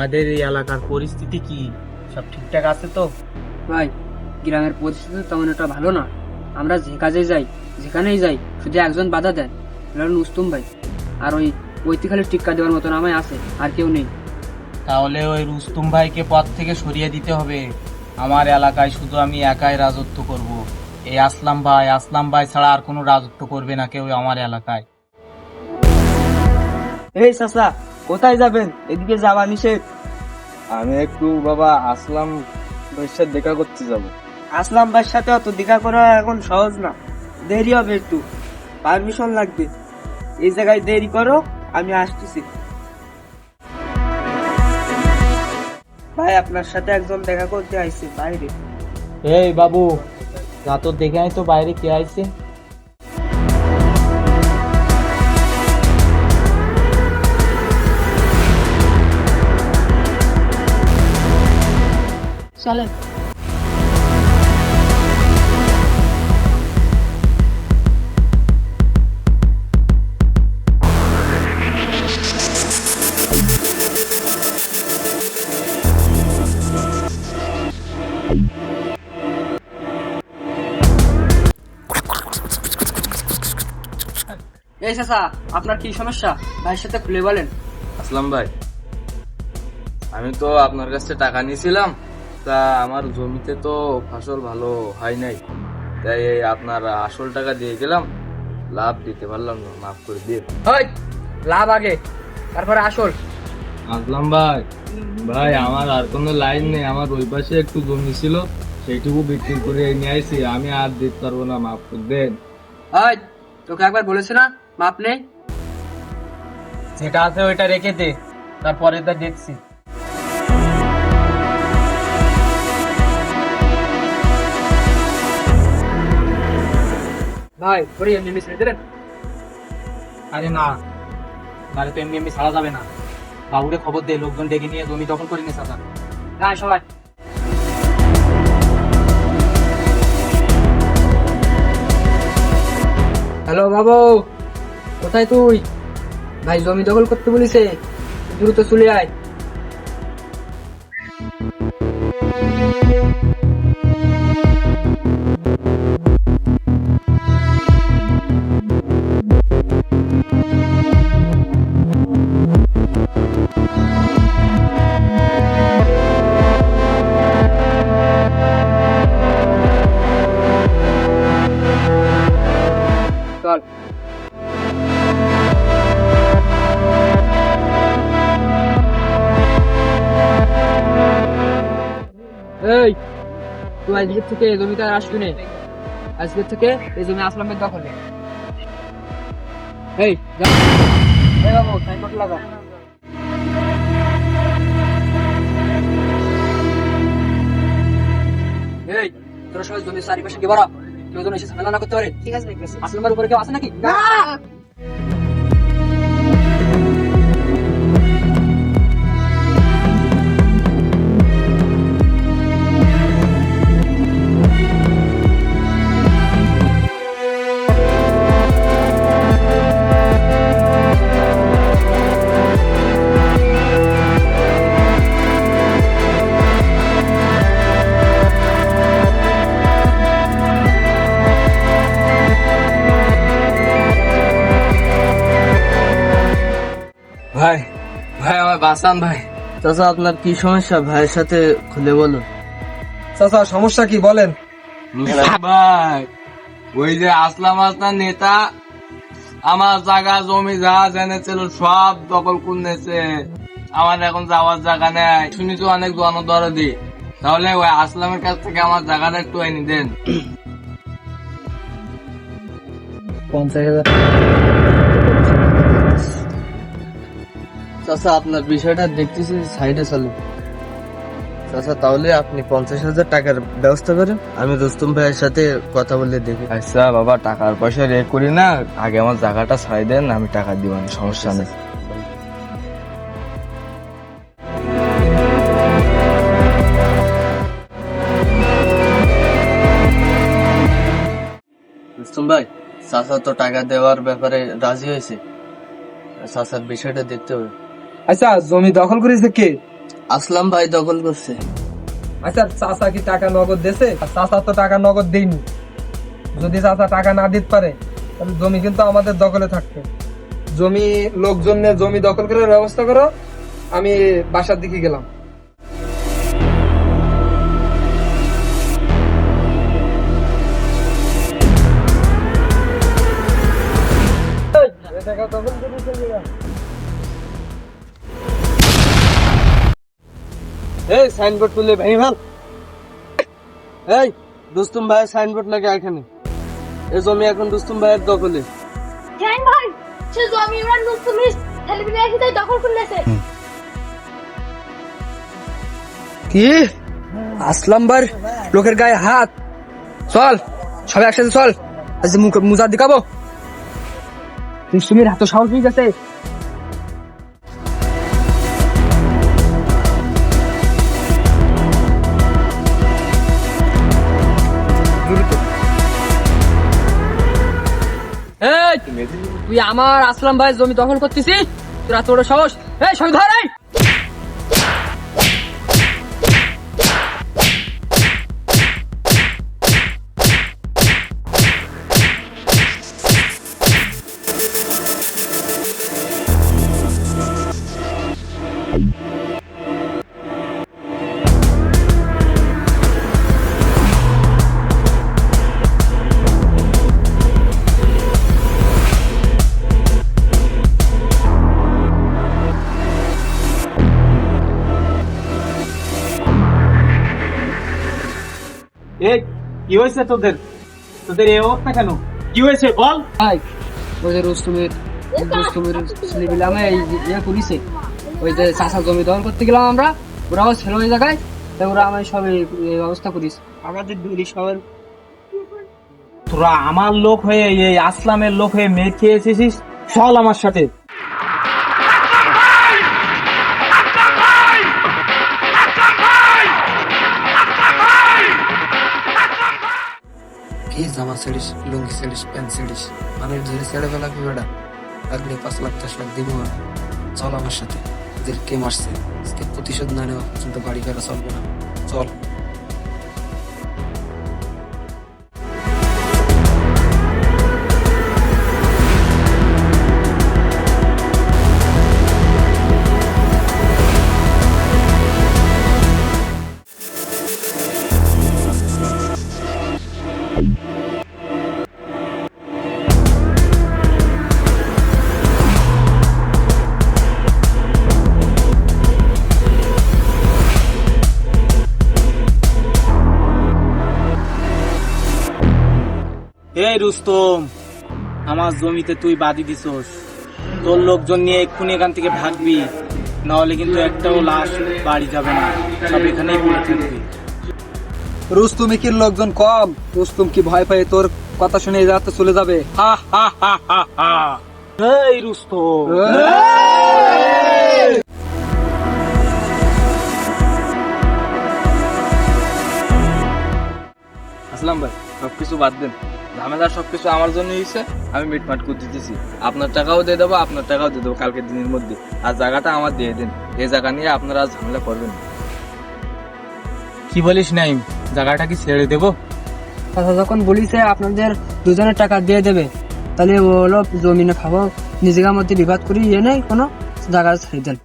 আমাদের এই এলাকার পরিস্থিতি কি, সব ঠিকঠাক আছে তো? ভাই, গ্রামের পরিস্থিতি তেমন একটা ভালো না। আমরা যে কাজে যাই, যেখানেই যাই, শুধু একজন বাধা দেয়, রুস্তুম ভাই। আর ওই খালি টিক্কা দেওয়ার মতন আমায় আছে, আর কেউ নেই। তাহলে ওই রুস্তুম ভাইকে পথ থেকে সরিয়ে দিতে হবে। আমার এলাকায় শুধু আমি একাই রাজত্ব করব। এই আসলাম ভাই ছাড়া আর কোনো রাজত্ব করবে না কেউ আমার এলাকায়। এই চাচা, কোথায় যাবেন? এদিকে যাওয়া নিষেধ। আমি একটু বাবা আসলাম ভাইয়ের সাথে দেখা করতে যাব। আসলাম ভাইয়ের সাথে অত দেখা করা এখন সহজ না, দেরি হবে, একটু পারমিশন লাগবে। এই জায়গায় দেরি করো, আমি আসতেছি। ভাই, আপনার সাথে একজন দেখা করতে আইছে বাইরে। এই বাবু, যা তো দেখে আয় তো বাইরে কে আইছে। চলেন। এই চাচা, আপনার কি সমস্যা? ভাইয়ের সাথে খুলে বলেন। আসলাম ভাই, আমি তো আপনার কাছে টাকা নিয়েছিলাম, তা আমার জমিতে তো ফসল ভালো হয় নাই, তাই এই আপনার আসল টাকা দিয়ে গেলাম, লাভ দিতে পারলাম না, মাফ করে দিয়ে। লাভ আগে, তারপরে আসল। আসলাম ভাই, ভাই আমার আর কোনো লাইন নেই, আমার ওই পাশে একটু জমি ছিল, সেইটুকু বিক্রি করে নিয়ে আইছি, আমি আর দিতে পারবো না, মাফ করে দেন। তোকে একবার বলেছে না মাপ নেই? যেটা আছে ওইটা রেখে দে, তারপরে তা দেখছি। ভাই, তোর এমনি ছেড়ে দিলেন? আরে না, তাহলে তো এমনি এমনি ছাড়া যাবে না। বাবুরে খবর দে, লোকজন ডেকে নিয়ে জমি দখল করে নিয়ে চাচা। হ্যাঁ, সবাই। হ্যালো বাবু, কোথায় তুই? ভাই জমি দখল করতে বলিছে, দ্রুত চলে আয়। চল। এই, তুই আজকের থেকে এই জমিতে আর আসবি না। আজকের থেকে এই জমি আসলামের দখলে। এই যা। এই বাবু, সাইনবোর্ড লাগা। এই, তোরা সবাই জমির চারিপাশে কি বাড়া, কেউ যেন এসে ঝামেলা না করতে পারে। ঠিক আছে, আসলামের উপরে কেউ আছে নাকি? না। ভাই, ভাই আমার বাঁচান ভাই। চাচা, আপনার কি সমস্যা? ভাইয়ের সাথে খুলে বলুন। চাচা, সমস্যা কি বলেন? ভাই, ওই যে আসলাম নেতা আমার জায়গা জমি যা জেনেছিল সব দখল করে নিয়েছে, আমার এখন যাওয়ার জায়গা নেই। শুনেছি অনেক জনদরদি, তাহলে ওই আসলামের কাছ থেকে আমার জায়গাটা একটু এনে দেন। 50,000। চাচা, আপনার বিষয়টা দেখতেছি, সাইডে চলে। চাচা, তাহলে আপনি 50,000 টাকার ব্যবস্থা করেন, আমি রুস্তম ভাইয়ের সাথে কথা বলে দেখি। আচ্ছা বাবা, টাকার পয়সা রে করি না, আগে আমার জায়গাটা ছাড়াই দেন, আমি টাকা দিব, সমস্যা নেই। রুস্তম ভাই, চাচা তো টাকা দেওয়ার ব্যাপারে রাজি হয়েছে, চাচার বিষয়টা দেখতে হবে। আচ্ছা, জমি দখল করেছে কে? আসলাম ভাই দখল করছে। আচ্ছা চাচা কি টাকা নগদ দিয়েছে? চাচা তো টাকা নগদ দেয়নি। যদি চাচা টাকা না দিতে পারে তাহলে জমি কিন্তু আমাদের দখলে থাকবে। জমি লোকজন নিয়ে জমি দখল করার ব্যবস্থা করো, আমি বাসার দিকে গেলাম। এই সাইনবোর্ড তুলে ভেঙে ফেল। এই দুস্তুম ভাইয়ের সাইনবোর্ড লাগে এখানে। এই জমি এখন দুস্তুম ভাইয়ের দখলে। হ্যাঁ ভাই, সে জমি ওরা নুস্তুমিস ছেলেপিলে এসে তাই দখল করে নিয়েছে। কি আসলাম ভাই লোকের গায়ে হাত? চল সবাই একসাথে চল, আজকে মুখ মুজা দেখাবো। সুমির হাত সাহস হয়ে গেছে। এই, তুই আমার আসলাম ভাই জমি দখল করতেছিস? তোরা তোর সাহস? এই সবাই ধর। এই এই কি হয়েছে তোদের? তোদের এই অবস্থা কেন? কি হয়েছে বল। ভাই ওই যে রুস্তুমের ছেলেপিলে আমি ইয়ে করিছে, ওই যে চাষা জমি দখল করতে গেলাম আমরা, ওরাও ছিল ওই জায়গায়, তাই ওরা আমি সব এই ব্যবস্থা করিস। আমাদের দুই সবার তোরা আমার লোক হয়ে এই আসলামের লোক হয়ে মেয়ে খেয়ে এসেছিস, চল আমার সাথে। কি জামা ছেড়িস, লুঙ্গি ছেড়িস, প্যান্ট ছেড়িস, মানুষ ধরে ছেড়ে ফেলা কি বেটা? লাগলে 5 লাখ 10 লাখ দিব আমি। চল আমার সাথে, এদের কে মারছে আজকে প্রতিশোধ না নেওয়া কিন্তু বাড়ি ফেরা চলবে না। চল। এই রুস্তম, আমার জমিতে তুই বাদি দিছস, তোর লোকজন নিয়ে এক্ষুনি এখান থেকে ভাগবি, নাহলে কিন্তু একটাও লাশ বাড়ি যাবে না, সব এখানেই পড়ে থাকবে। রুস্তুমি কি লোকজন কম? রুস্তুম কি ভয় পায় তোর কথা শুনে এই রাতে চলে যাবে? হা হা হা হা হা। এই রুস্তম, আসলাম ভাই সবকিছু বাদ দেন, ঝামেলা সবকিছু আমার জন্য হয়েছে, আমি মিটমাট করে দিতেছি। আপনার টাকাও দিয়ে দেবো, আপনার টাকাও দিয়ে দেবো কালকের দিনের মধ্যে। আর জায়গাটা আমার দিয়ে দেন, এই জায়গা নিয়ে আপনারা আর ঝামেলা করবেন না। কি বলিস নাইম, জায়গাটা কি ছেড়ে দেবো? চাচা যখন বলিছে আপনাদের দুজনের টাকা দিয়ে দেবে, তাহলে ওগুলো জমিনে খাবো, নিজেদের মধ্যে বিবাদ করি ইয়ে নেই কোনো, জায়গা ছেড়ে দেন।